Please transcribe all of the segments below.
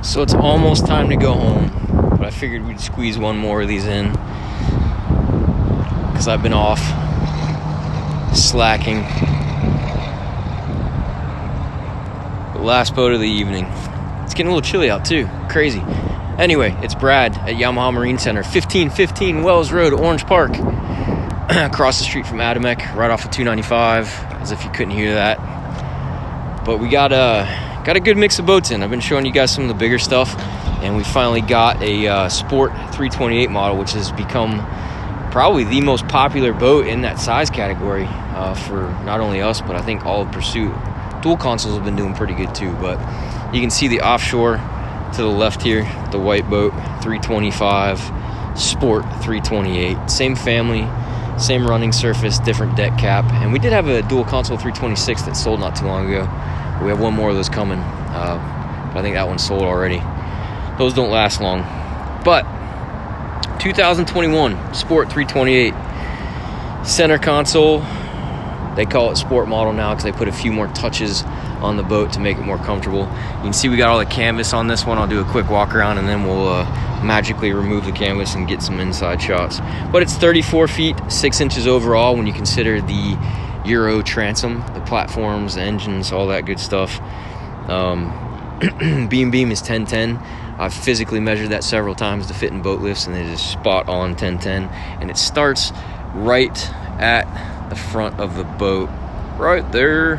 So it's almost time to go home, but I figured we'd squeeze one more of these in because I've been off slacking. The last boat of the evening. It's getting a little chilly out too. Crazy. Anyway, it's Brad at Yamaha Marine Center, 1515 Wells Road, Orange Park, across the street from Adamek, right off of 295, as if you couldn't hear that. But we got a good mix of boats in. I've been showing you guys some of the bigger stuff, and we finally got a Sport 328 model, which has become probably the most popular boat in that size category for not only us, but I think all of Pursuit. Dual consoles have been doing pretty good too, but you can see the Offshore to the left here, the white boat, 325, Sport 328. Same family, same running surface, different deck cap. And we did have a dual console 326 that sold not too long ago. We have one more of those coming, but I think that one's sold already. Those don't last long. But 2021 Sport 328 center console. They call it Sport model now because they put a few more touches on the boat to make it more comfortable. You can see we got all the canvas on this one. I'll do a quick walk around and then we'll magically remove the canvas and get some inside shots. But it's 34 feet, 6 inches overall when you consider the Euro transom, the platforms, the engines, all that good stuff. Beam is 1010. I've physically measured that several times to fit in boat lifts, and it is spot on 1010. And it starts right at the front of the boat, right there,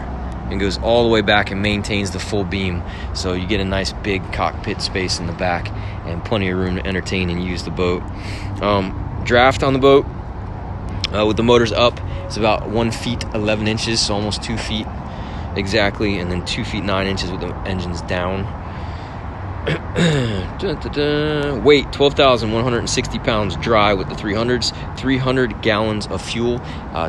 and goes all the way back and maintains the full beam. So you get a nice big cockpit space in the back and plenty of room to entertain and use the boat. Draft on the boat with the motors up, it's about 1 feet 11 inches, so almost 2 feet exactly, and then 2 feet 9 inches with the engines down. Weight 12,160 pounds dry with the 300s, 300 gallons of fuel,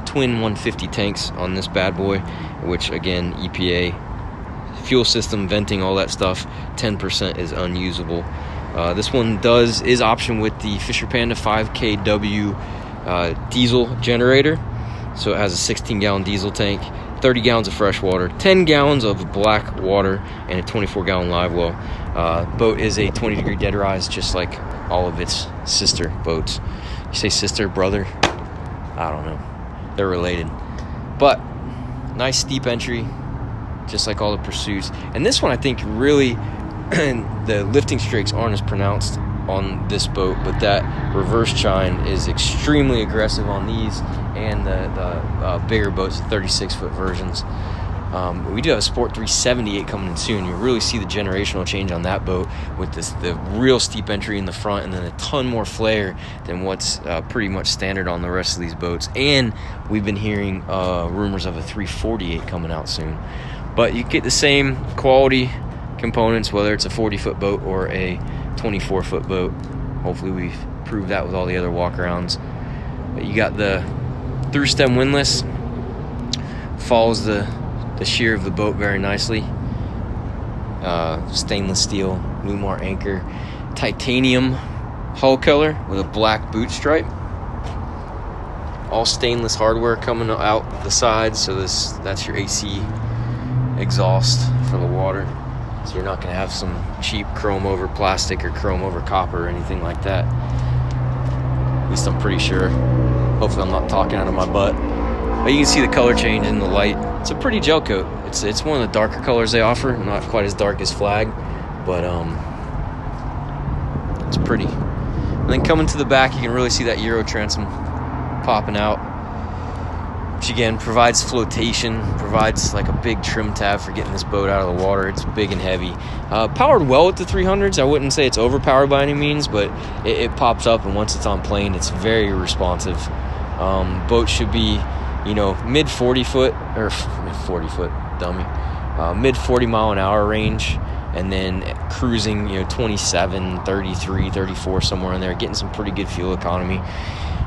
twin 150 tanks on this bad boy, which again, EPA, fuel system, venting, all that stuff, 10% is unusable. This one is option with the Fisher Panda 5kW diesel generator. So it has a 16-gallon diesel tank, 30 gallons of fresh water, 10 gallons of black water, and a 24-gallon live well. Boat is a 20-degree dead rise, just like all of its sister boats. You say sister, brother? I don't know. They're related. But nice steep entry, just like all the Pursuits. And this one, I think, really, the lifting strakes aren't as pronounced on this boat, but that reverse chine is extremely aggressive on these and the bigger boats, 36-foot versions. We do have a Sport 378 coming in soon. You really see the generational change on that boat with the real steep entry in the front and then a ton more flare than what's pretty much standard on the rest of these boats. And we've been hearing rumors of a 348 coming out soon. But you get the same quality components, whether it's a 40-foot boat or a 24-foot boat. Hopefully we've proved that with all the other walkarounds. But you got the through stem windlass, follows the shear of the boat very nicely. Stainless steel Newmar anchor, titanium hull color with a black boot stripe. All stainless hardware coming out the sides, so that's your AC exhaust for the water. So you're not going to have some cheap chrome over plastic or chrome over copper or anything like that. At least I'm pretty sure. Hopefully I'm not talking out of my butt. But you can see the color change in the light. It's a pretty gel coat. It's one of the darker colors they offer. Not quite as dark as Flag, but it's pretty. And then coming to the back, you can really see that Euro transom popping out, which again provides flotation, provides like a big trim tab for getting this boat out of the water. It's big and heavy. Powered well with the 300s. I wouldn't say it's overpowered by any means, but it pops up, and once it's on plane, it's very responsive. Boat should be, mid 40 foot, dummy, mid 40 mile an hour range, and then cruising, 27, 33, 34, somewhere in there, getting some pretty good fuel economy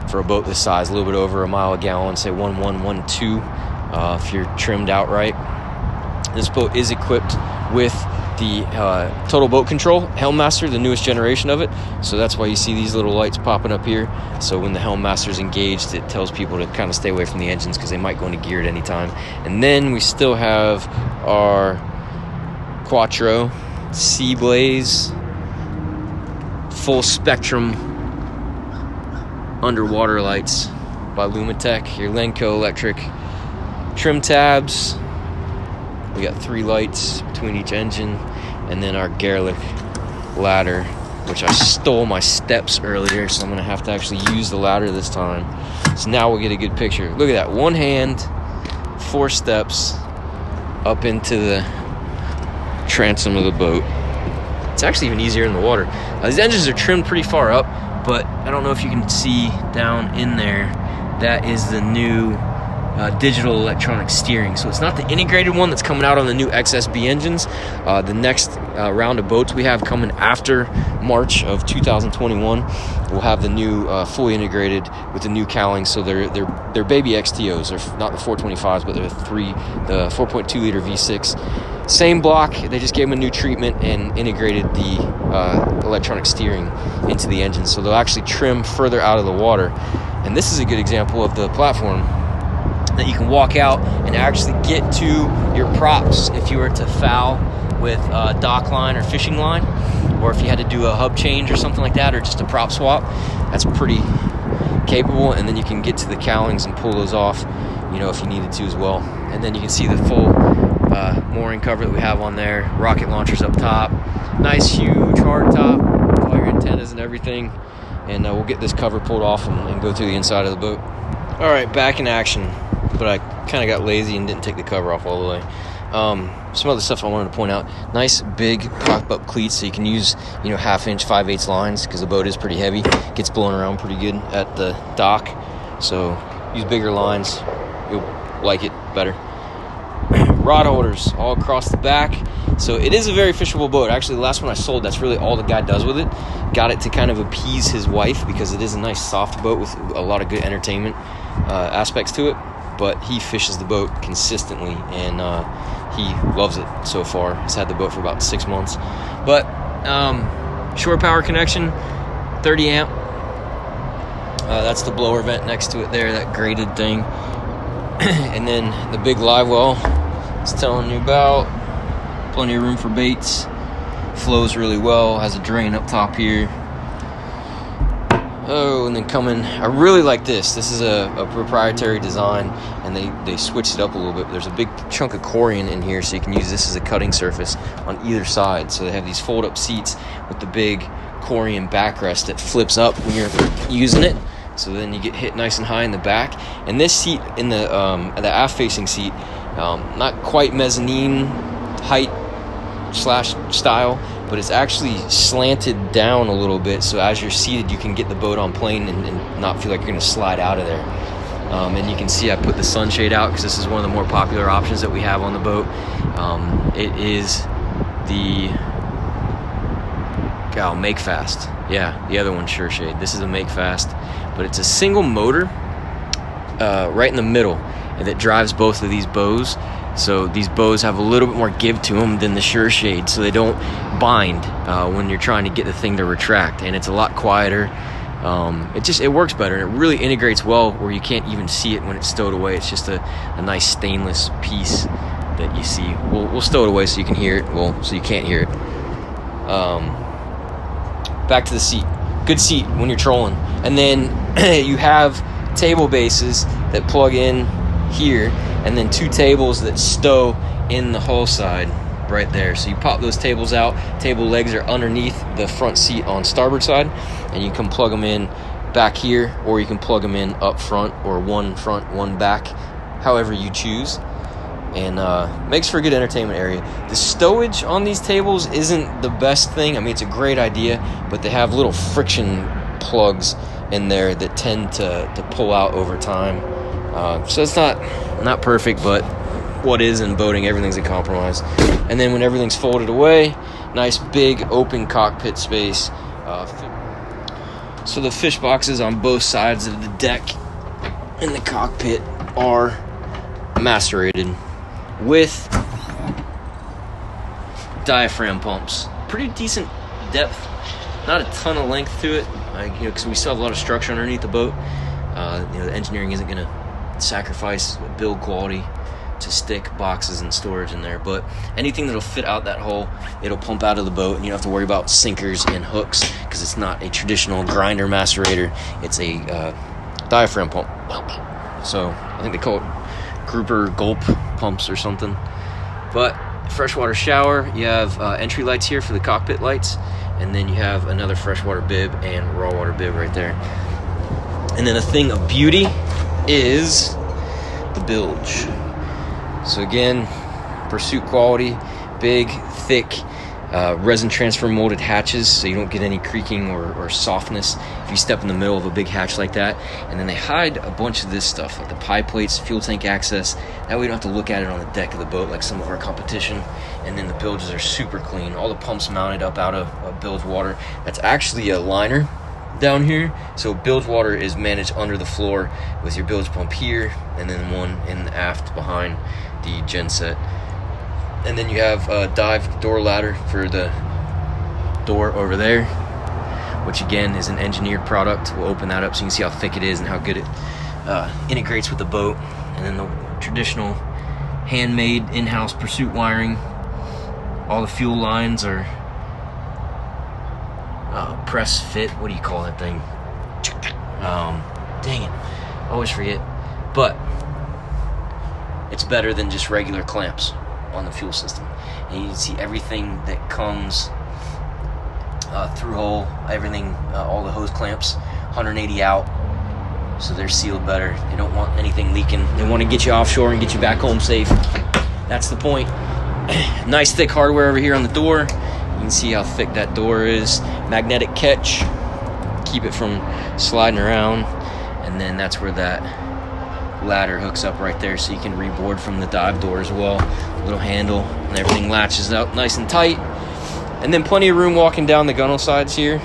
for a boat this size, a little bit over a mile a gallon, say 1.12, if you're trimmed out right. This boat is equipped with the total boat control helm master, the newest generation of it, so that's why you see these little lights popping up here. So when the helm master's engaged, it tells people to kind of stay away from the engines because they might go into gear at any time. And then we still have our Quattro Sea Blaze full spectrum underwater lights by Lumitech. Your Lenco electric trim tabs. We got 3 lights between each engine, and then our Gerlich ladder, which I stole my steps earlier, so I'm gonna have to actually use the ladder this time. So now we'll get a good picture. Look at that, one hand, 4 steps up into the transom of the boat. It's actually even easier in the water. These engines are trimmed pretty far up, but I don't know if you can see down in there, that is the new digital electronic steering. So it's not the integrated one that's coming out on the new XSB engines. The next round of boats we have coming after March of 2021 will have the new fully integrated with the new cowlings. So they're baby XTOs. They're not the 425s, but they're the 4.2 liter V6. Same block, they just gave them a new treatment and integrated the electronic steering into the engine. So they'll actually trim further out of the water. And this is a good example of the platform that you can walk out and actually get to your props if you were to foul with dock line or fishing line, or if you had to do a hub change or something like that, or just a prop swap. That's pretty capable. And then you can get to the cowlings and pull those off, you know, if you needed to as well. And then you can see the full mooring cover that we have on there. Rocket launchers up top, nice huge hard top, all your antennas and everything. And we'll get this cover pulled off and go through the inside of the boat. All right, back in action. But I kind of got lazy and didn't take the cover off all the way. Some other stuff I wanted to point out. Nice big pop-up cleats, so you can use, you know, 1/2-inch 5/8 lines, because the boat is pretty heavy. Gets blown around pretty good at the dock. So use bigger lines. You'll like it better. Rod holders all across the back. So it is a very fishable boat. Actually, the last one I sold, that's really all the guy does with it. Got it to kind of appease his wife, because it is a nice soft boat with a lot of good entertainment aspects to it. But he fishes the boat consistently, and he loves it so far. He's had the boat for about 6 months. But shore power connection, 30 amp. That's the blower vent next to it there, that grated thing. And then the big live well it's telling you about. Plenty of room for baits. Flows really well, has a drain up top here. Oh, and then coming, I really like this. This is a proprietary design, and they switched it up a little bit. There's a big chunk of corian in here, so you can use this as a cutting surface on either side. So they have these fold-up seats with the big corian backrest that flips up when you're using it. So then you get hit nice and high in the back. And this seat in the aft-facing seat, not quite mezzanine height slash style, but it's actually slanted down a little bit, so as you're seated you can get the boat on plane and not feel like you're going to slide out of there. And you can see I put the sunshade out because this is one of the more popular options that we have on the boat. It is the Make Fast. Yeah, the other one's Sure Shade. This is a Make Fast, but it's a single motor right in the middle, and that drives both of these bows. So these bows have a little bit more give to them than the Sure Shade, so they don't bind when you're trying to get the thing to retract, and it's a lot quieter. It works better, and it really integrates well where you can't even see it when it's stowed away. It's just a nice stainless piece that you see. We'll stow it away so you can hear it. Well, so you can't hear it. Back to the seat. Good seat when you're trolling. And then you have table bases that plug in here, and then 2 tables that stow in the hull side right there. So you pop those tables out. Table legs are underneath the front seat on starboard side, and you can plug them in back here, or you can plug them in up front, or one front, one back, however you choose. And makes for a good entertainment area. The stowage on these tables isn't the best thing. I mean, it's a great idea, but they have little friction plugs in there that tend to pull out over time. So it's not perfect, but what is in boating, everything's a compromise. And then when everything's folded away, nice big open cockpit space. So the fish boxes on both sides of the deck in the cockpit are macerated with diaphragm pumps. Pretty decent depth, not a ton of length to it, because we still have a lot of structure underneath the boat. The engineering isn't going to sacrifice build quality to stick boxes and storage in there. But anything that'll fit out that hole, it'll pump out of the boat, and you don't have to worry about sinkers and hooks, because it's not a traditional grinder macerator. It's a diaphragm pump. So I think they call it grouper gulp pumps or something. But freshwater shower, you have entry lights here for the cockpit lights, and then you have another freshwater bib and raw water bib right there. And then a thing of beauty is the bilge. So again, pursuit quality, big, thick, resin transfer molded hatches, so you don't get any creaking or softness if you step in the middle of a big hatch like that. And then they hide a bunch of this stuff, like the pie plates, fuel tank access. That way you don't have to look at it on the deck of the boat like some of our competition. And then the bilges are super clean. All the pumps mounted up out of bilge water. That's actually a liner down here. So bilge water is managed under the floor with your bilge pump here, and then one in the aft behind the genset. And then you have a dive door ladder for the door over there, which again is an engineered product. We'll open that up so you can see how thick it is and how good it integrates with the boat. And then the traditional handmade in-house pursuit wiring. All the fuel lines are press fit. What do you call that thing? Dang it, always forget. But it's better than just regular clamps on the fuel system. And you can see everything that comes through hole, everything, all the hose clamps, 180 out, so they're sealed better. They don't want anything leaking. They want to get you offshore and get you back home safe. That's the point. Nice thick hardware over here on the door. You can see how thick that door is. Magnetic catch, keep it from sliding around. And then that's where that ladder hooks up right there, so you can reboard from the dive door as well. Little handle, and everything latches up nice and tight. And then plenty of room walking down the gunnel sides here.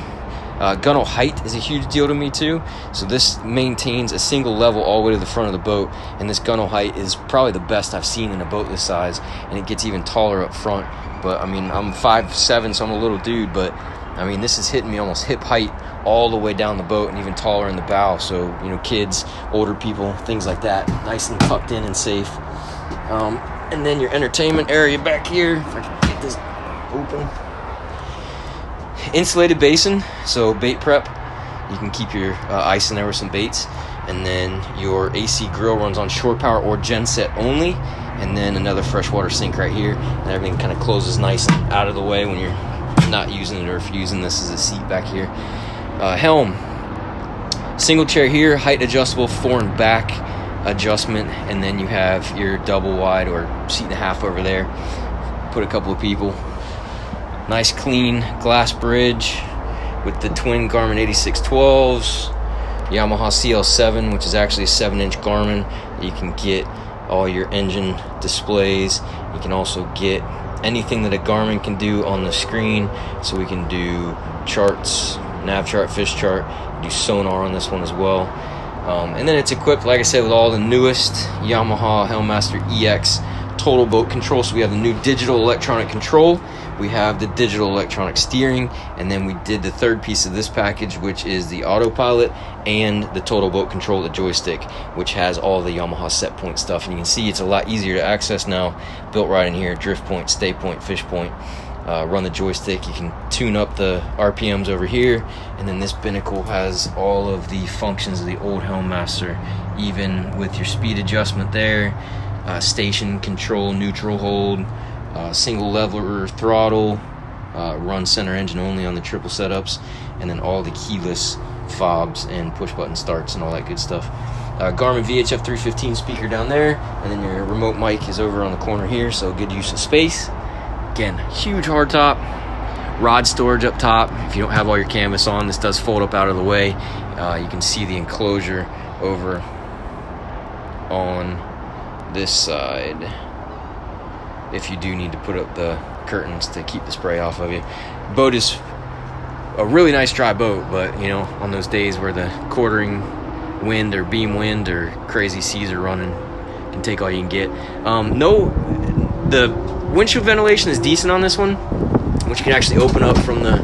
Gunnel height is a huge deal to me too. So this maintains a single level all the way to the front of the boat, and this gunnel height is probably the best I've seen in a boat this size, and it gets even taller up front. But I mean, I'm 5'7", so I'm a little dude, but I mean, this is hitting me almost hip height all the way down the boat, and even taller in the bow. So, you know, kids, older people, things like that, nice and tucked in and safe. And then your entertainment area back here, if I can get this open. Insulated basin, so bait prep. You can keep your ice in there with some baits. And then your AC grill runs on shore power or genset only. And then another freshwater sink right here. And everything kind of closes nice and out of the way when you're not using it, or if you're using this as a seat back here. Helm, single chair here, height adjustable, fore and back adjustment, and then you have your double wide or seat and a half over there. Put a couple of people. Nice clean glass bridge with the twin Garmin 8612s, Yamaha CL7, which is actually a 7-inch Garmin. You can get all your engine displays. You can also get anything that a Garmin can do on the screen. So we can do charts, nav chart, fish chart, do sonar on this one as well. And then it's equipped, like I said, with all the newest Yamaha Helmmaster EX total boat control. So we have the new digital electronic control, we have the digital electronic steering, and then we did the third piece of this package, which is the autopilot and the total boat control, the joystick, which has all the Yamaha set point stuff. And you can see it's a lot easier to access now, built right in here. Drift point, stay point, fish point. Run the joystick. You can tune up the RPMs over here, and then this binnacle has all of the functions of the old Helmmaster, even with your speed adjustment there, station control, neutral hold, single leveler throttle, run center engine only on the triple setups, and then all the keyless fobs and push button starts and all that good stuff. Garmin VHF 315 speaker down there, and then your remote mic is over on the corner here, so good use of space. Again, huge hard top, rod storage up top. If you don't have all your canvas on, this does fold up out of the way. You can see the enclosure over on this side if you do need to put up the curtains to keep the spray off of you. Boat is a really nice dry boat, but you know, on those days where the quartering wind or beam wind or crazy seas are running, you can take all you can get. The windshield ventilation is decent on this one, which you can actually open up from the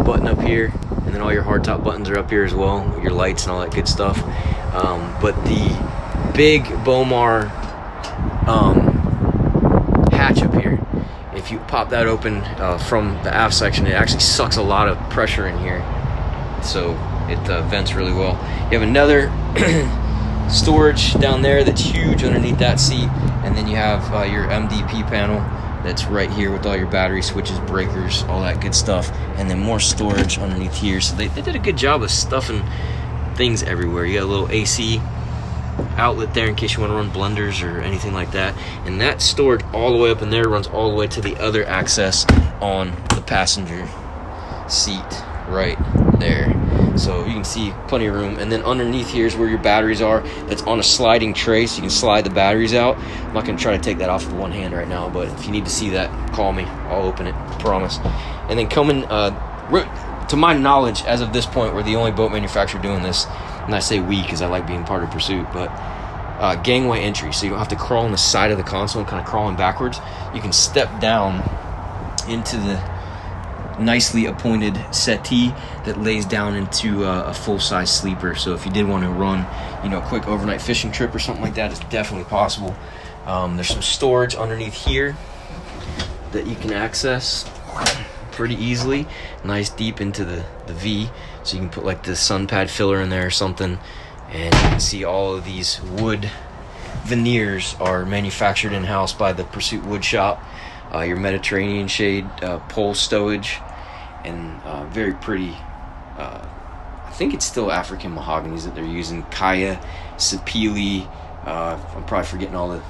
button up here, and then all your hardtop buttons are up here as well, your lights and all that good stuff. But the big Bomar hatch up here. If you pop that open from the aft section, it actually sucks a lot of pressure in here, so it vents really well. You have another storage down there that's huge underneath that seat, and then you have your MDP panel that's right here with all your battery switches, breakers, all that good stuff, and then more storage underneath here. So they did a good job of stuffing things everywhere. You got a little AC outlet there in case you want to run blenders or anything like that, and that storage all the way up in there runs all the way to the other access on the passenger seat right there. So you can see plenty of room, and then underneath here is where your batteries are. That's on a sliding tray, so you can slide the batteries out. I'm not going to try to take that off with one hand right now, but if you need to see that, call me. I'll open it, I promise. And then coming, to my knowledge, as of this point, we're the only boat manufacturer doing this. And I say we because I like being part of Pursuit, but gangway entry, so you don't have to crawl on the side of the console and kind of crawling backwards. You can step down into the nicely appointed settee that lays down into a full-size sleeper. So if you did want to run, a quick overnight fishing trip or something like that, it's definitely possible. There's some storage underneath here that you can access pretty easily, nice deep into the V, so you can put like the sun pad filler in there or something. And you can see all of these wood veneers are manufactured in-house by the Pursuit Wood Shop. Your Mediterranean shade pole stowage, and very pretty, I think it's still African mahoganies that they're using. Kaya, Sapili, I'm probably forgetting all the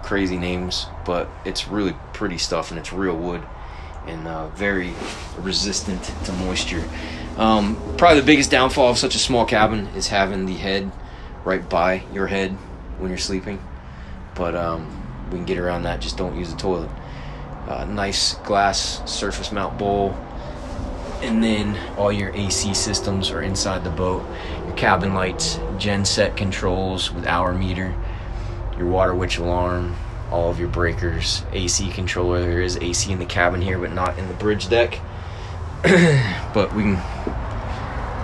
crazy names, but it's really pretty stuff, and it's real wood, and very resistant to moisture. Probably the biggest downfall of such a small cabin is having the head right by your head when you're sleeping, but we can get around that. Just don't use the toilet. Nice glass surface mount bowl, and then all your AC systems are inside the boat. Your cabin lights, genset controls with hour meter, your water witch alarm, all of your breakers, AC controller. There is AC in the cabin here, but not in the bridge deck. But we can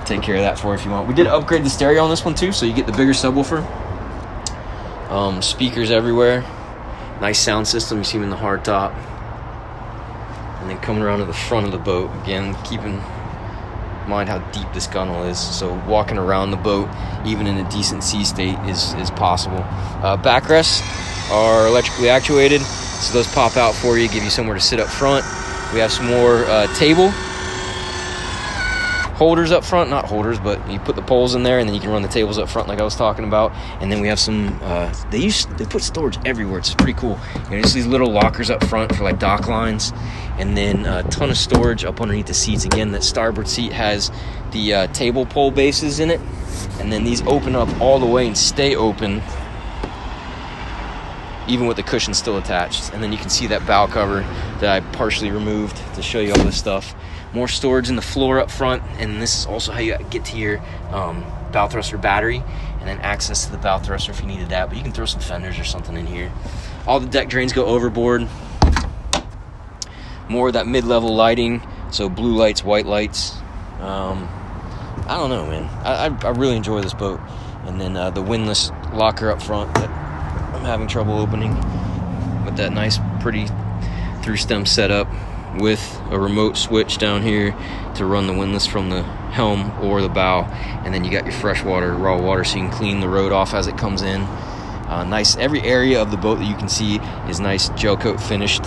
take care of that for you if you want. We did upgrade the stereo on this one too, so you get the bigger subwoofer. Speakers everywhere. Nice sound system. You see them in the hard top. And then coming around to the front of the boat, again, keep in mind how deep this gunnel is. So walking around the boat, even in a decent sea state, is possible. Backrests are electrically actuated, so those pop out for you, give you somewhere to sit up front. We have some more table holders up front, not holders, but you put the poles in there, and then you can run the tables up front like I was talking about. And then we have some they put storage everywhere. It's pretty cool. Just these little lockers up front for like dock lines, and then a ton of storage up underneath the seats. Again, that starboard seat has the table pole bases in it, and then these open up all the way and stay open even with the cushion still attached. And then you can see that bow cover that I partially removed to show you all this stuff. More storage in the floor up front, and this is also how you get to your bow thruster battery, and then access to the bow thruster if you needed that, but you can throw some fenders or something in here. All the deck drains go overboard. More of that mid-level lighting, so blue lights, white lights. I don't know, man. I really enjoy this boat. And then the windlass locker up front that I'm having trouble opening, with that nice, pretty through-stem setup with a remote switch down here to run the windlass from the helm or the bow. And then you got your freshwater, raw water, so you can clean the road off as it comes in. Nice. Every area of the boat that you can see is nice gel coat finished.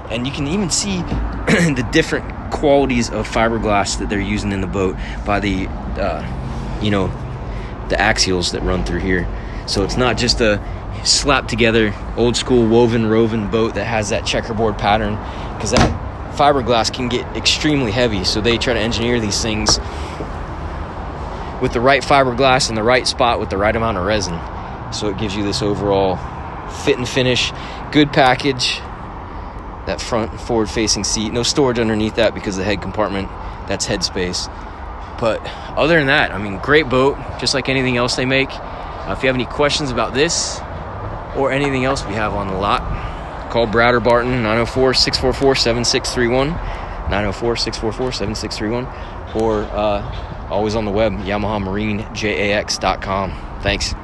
And you can even see the different qualities of fiberglass that they're using in the boat by the, the axials that run through here. So it's not just a slapped together old school woven boat that has that checkerboard pattern, because that fiberglass can get extremely heavy. So they try to engineer these things with the right fiberglass in the right spot with the right amount of resin. So it gives you this overall fit and finish, good package. That front forward facing seat, no storage underneath that because the head compartment, that's headspace. But other than that, I mean, great boat, just like anything else they make. If you have any questions about this or anything else we have on the lot, call Brad or Barton, 904-644-7631, 904-644-7631, or always on the web, YamahaMarineJAX.com. Thanks.